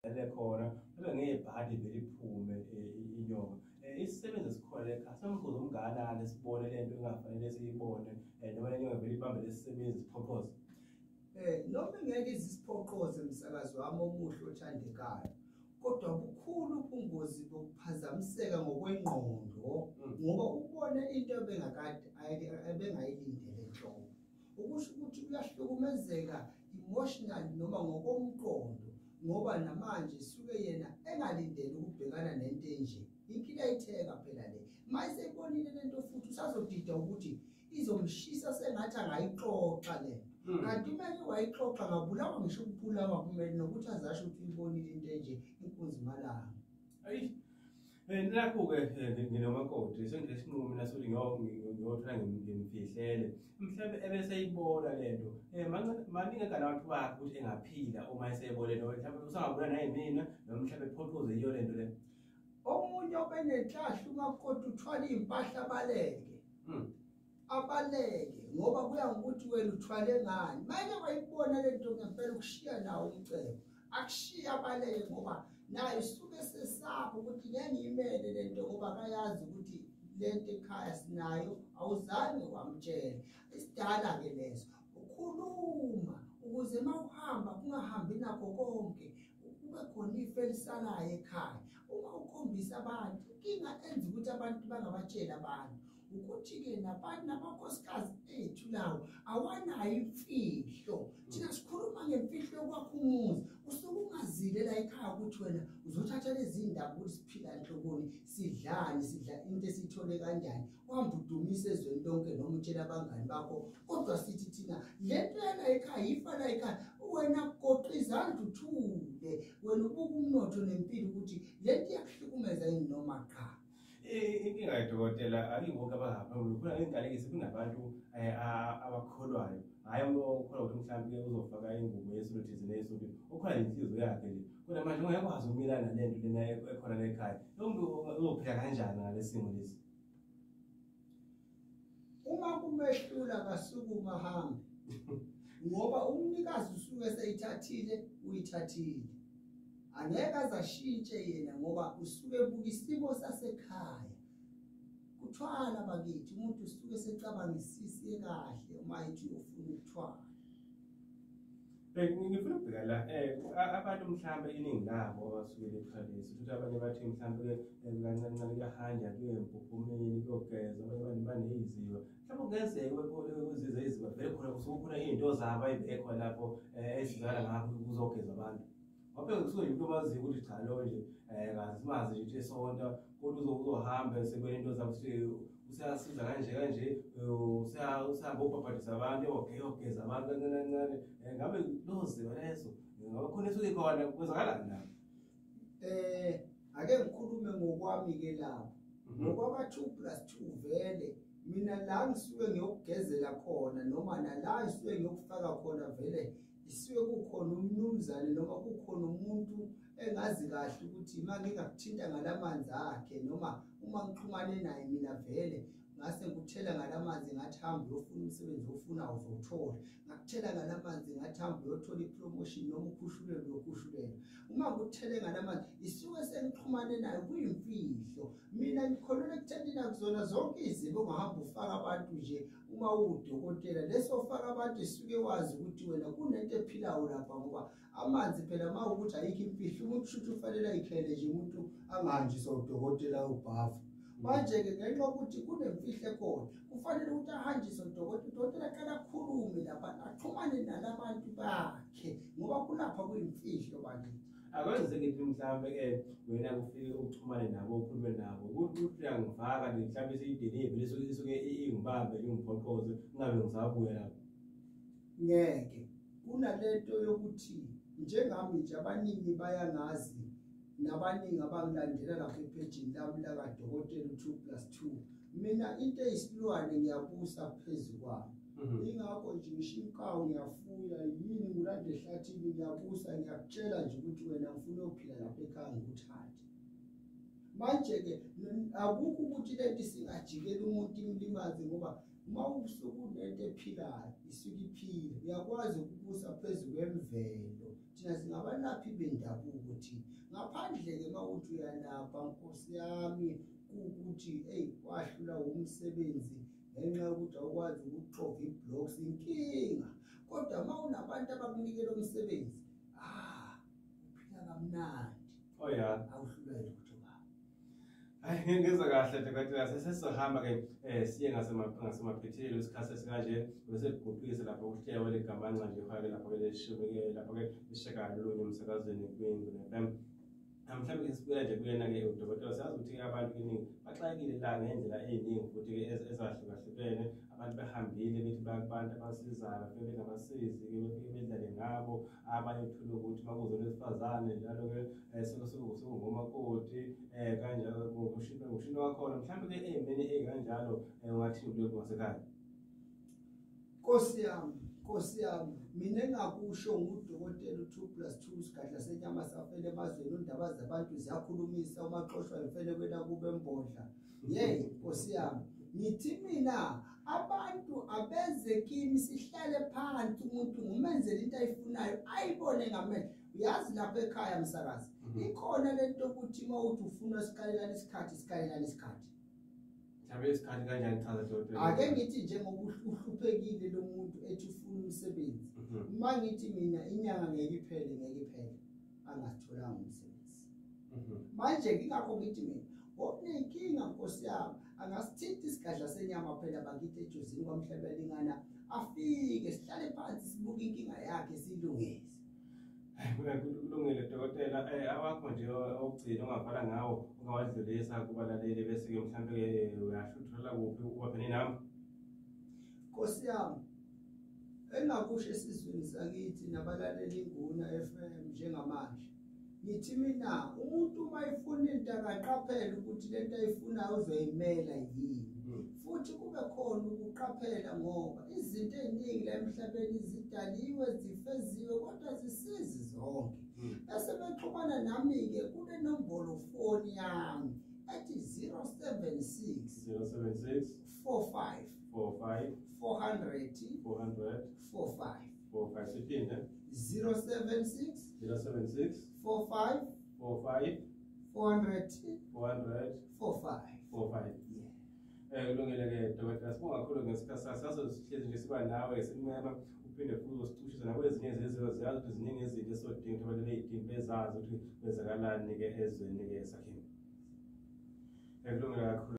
khona bebe ngebhadi vele iphume inyoka. Isisebenzi esikhona lekhaya samkhuza umnganani sibone lento engafanele siyibone noma le nyonga vele ibambe lesisebenzi siphoqoze. Noma ngeke izisiphoqoze umsakazi wami omuhle othandekayo, kodwa bukhulu ubungozi bokuphazamiseka ngokwengqondo ngoba ubone into ebengayilindele enhloko. Ukusho ukuthi uyahlukumezeka emotional noma ngokomqondo ngoba namanje suke yena engalindele ukubhekana nento enje. Inkinga ayitheka phela le. Mayise ibonile lento futhi usazodida ukuthi izomshisa sengathi angayixoxa le. Kanti manje wayixoxa ngabulawa ngisho ukubulawa kumele nokuthi azasho ukuthi uyibonile into enje inkunzi malanga. Ayi nakho-ke nginomakoti sengilesinqumo mina sokuthi ngiyothola ngimfihlele mhlawumbe ebeseyibona lento maningi abantu bakhe ukuthi engaphila uma eseyibona lento mhlawumbe usangabona nayimina noma mhlawumbe ephoqoze yiyo lento le. Omunye obenenhlahla umakoti uthwala impahla abaleke ngoba kuya ngokuthi wena uthwale ngani. Manje wayibona lento ngempela ukushiya nawo umcebo akushiya abaleke ngoba naye usuke sesapho ukuthi ngeke ngiyimele lento ngoba akayazi ukuthi lento ekhaya sinayo awuzange wamtshela. Isidala ke leso ukhuluma ukuze mawuhamba kungahambi nakho konke kube khona ifa elisalayo ekhaya. Uma ukhombisa abantu inkinga enza ukuthi abantu bangabatshela abantu ukuthi-ke nabantu namakhosikazi ethu lawo awanayo imfihlo. Thina sikhuluma ngemfihlo yokwakha umuzi usuke ungazile la ekhaya ukuthi wena uzothatha lezi ndaba ukuthi siphila enhlokoni sidla into esithole kanjani uhamba udumise ezweni lonke noma utshela abangani bakho kodwa sithi thina lento yala ekhaya ifa la ekhaya wena goqa izandla uthule wena ubuka umnotho nempilo ukuthi lento iyakuhlukumeza yini noma cha. Inkinga yedokotela akuyibonke abahamba khona ingalekisi kunabantu abakholwayo hayi okholwa ukuthi mhlawumbe uzofaka ingubo yesolothizi neyesothi ukhola inhliziyo yakhe nje kodwa manje ungekwazi ukumilana nento lena ekhona lekhaya umuntu uzophila kanjani ngalesimo lesi. Uma kumehlula kasukuma hambe ngoba umnikazi usuke seyithathile uyithathile angeke azashintshe yena ngoba usuke ebuka isimo sasekhaya. Kuthwala bakithi umuntu usuke secabangisise kahle uma ethi ufuna ukuthwala. Ngifuna ukubheka la abantu mhlawumbe iningi labo abasukele ePhalesi ukuthi abanye bathi mhlawumbe kancane kuyahanja kuye emphumeni kuyogeza abanye baneyiziba mhlawumbe kungenzeka uzizwe iziba vele khona kusukukhona izinto zabo ayibekho lapho ezizala ngakho kuzogeza abantu. Waphela kusuke into omaziyo ukuthi cha lo nje ngazimazi nje esonta kodwa uzohamba sekwenye into zakho usiyasiza kanje usihamba ubhabhadisa abantu ogeza abantu kancane ngabe loziba leso ngabe khona esuke khona kwenzakalani na. Ake ngikhulume ngokwami ke lapho ngokwaba 2+2 vele mina la ngisuke ngiyokugezela khona noma nala ngisuke ngiyokufaka khona vele isuke kukhona umnumzane noma kukhona umuntu engazi kahle ukuthi uma ngingakuthinta ngalamanzi akhe noma uma ngixhumane naye mina vele ngase ngikuthela ngalamanzi ngathi hamba uyofuna umsebenzi ofuna uzothola ngakuthela ngalamanzi ngathi hamba uyothola ipromotion noma ukhushulelo yokhushulelo. Uma ngikuthele ngalamanzi isuke sengixhumane naye kuyimfihlo. Mina ngikholelwa ekutheni nakuzona zonke izinto ongahamba ufaka abantu nje uma udokotela leso ufaka abantu isuke wazi ukuthi wena kunento ephilayo lapha ngoba amanzi phela mawukuthi ayikho imfihlo umuntu shuthi ufanele ayikhele nje umuntu angahanjiswa udokotela ubhavu. Manje-ke ngenxa yokuthi kunemfihlo ekhona kufanele ukuthi ahanjiswe udokotela aqala akhulume lapha axhumane nalabantu bakhe ngoba kulapha kuyimfihlo bakithi. Akwenzeki ukuthi mhlawumbe wena kufike uxhumane nabo ukhulume nabo ukuthi uyangifaka mhlawumbe siyidelive lisuke ingibambe ingiphoqoze ngabe ngisabuya lapho. Ngeke kunalento yokuthi njengami nje abaningi bayangazi nabaningi abangilandela lapha ephejini lami la kadokotela 2+2 mina into eyisilwane ngiyabusa phezulu kwami. Ingakho nje ngishinkawu ngiyafuya yini ngulande ehlathini ngiyabusa ngiyakutshela nje ukuthi wena ngifuna ukuphila lapha ekhaya ngikuthathe. Manje-ke akukho ukuthi lento singajikela umuntu imlimaze ngoba uma usuku nento ephilayo isuke iphila uyakwazi ukubusa phezulu kwemvelo thina singabalaphi bendabuko ukuthi ngaphandle-ke mawuthi uyalapha Nkosi yami ukuthi wahlula umsebenzi ngenxa yokuthi awukwazi ukuxova i-blocks inkinga, kodwa mawunabantu abakunikela umsebenzi uphila kamnandi. Oh yeah. Awuhlulwa lutho baba. Hayi ngizwa kahle Dkt. Sesizohamba ke siye ngasemaphethelo isikhathi esikanje bese kuguqisa lapho uhlelo legamanxa nje hake lapho ke leshubeke lapho ke lishakalolunye emsakazweni kwingu FM. Mhlawumbe isibuyela nje kuyena-ke udokotela siyazi ukuthi abantu keningi baxakile la ngendlela ey'ningi futhi-ke ezahlukahlukene. Abantu behambile bethi bakubantu abasizayo bafike bengabasizi-ke befike bedlale ngabo, abanye uthole ukuthi makuze owesifazane njalo-ke sekungomakoti kanjalo ngushinto wakhona. Mhlawumbe-ke ey'meni ey'kanjalo ungathini kulokhu ngasekhaya? Nkosi yami, mina engakusho ngudokotela u2+2 sigadla senyama safele emazweni, undaba zabantu ziyakhulumisa, umaxoshwa imfele kwena kube mbodla. Nkosi yami, ngithi mina abantu abeze kimi sihlale phansi, umuntu ngumenzele into ayifunayo ayibone ngamehlo. Uyazi lapha ekhaya msakazi, ikhona lento ukuthi mawuthi ufuna sikalelana isikhathi. Mhlawumbe isikhathi kanjani chaza dokotela? Ake ngithi njengoba uhluphekile lo muntu ethi ufuna umsebenzi. Uma ngithi mina inyanga ngeke iphele angasitholanga umsebenzi. Manje ngingakho ngithi mina okunenkinga Nkosi yami angasithinta isigadla senyama phela bakithi ejozini kwamhlabelingana afike sihlale phansi sibuke inkinga yakhe siyilungise. Kulungile dokotela. Awakho nje okugcina ongavala ngawo ungawadlulisa kubalaleli bese-ke mhlawumbe uyasho uthola kuphi ubaphe nami? Nkosi yami, engakusho esizweni sakithi nabalaleli Inguna FM njengamanje, ngithi mina umuntu uma efuna into akaqaphela ukuthi lento ayifunayo uzoyimela yini, futhi kube khona ukuqaphela ngoba izinto ey'ningi la emhlabeni zidaliwe zifeziwe kodwa zisizi zonke. Bese bexhumana nami-ke kule nombolo foni yami ethi 076 45 400 45. Siphinde 076 45 400 45. Kulungile-ke dokotela, sibonga kakhulu ngesikhathi sasihlezi nje siba nawe simema uphinde futhi usithushise nakwezinye zezinto. Ziyazi ukuthi ziningi izinto esizodinga ukuthi abantu bey'dingi bezazi ukuthi kwenzakalani-ke ezweni-ke sakheni. Kulungile kakhulu.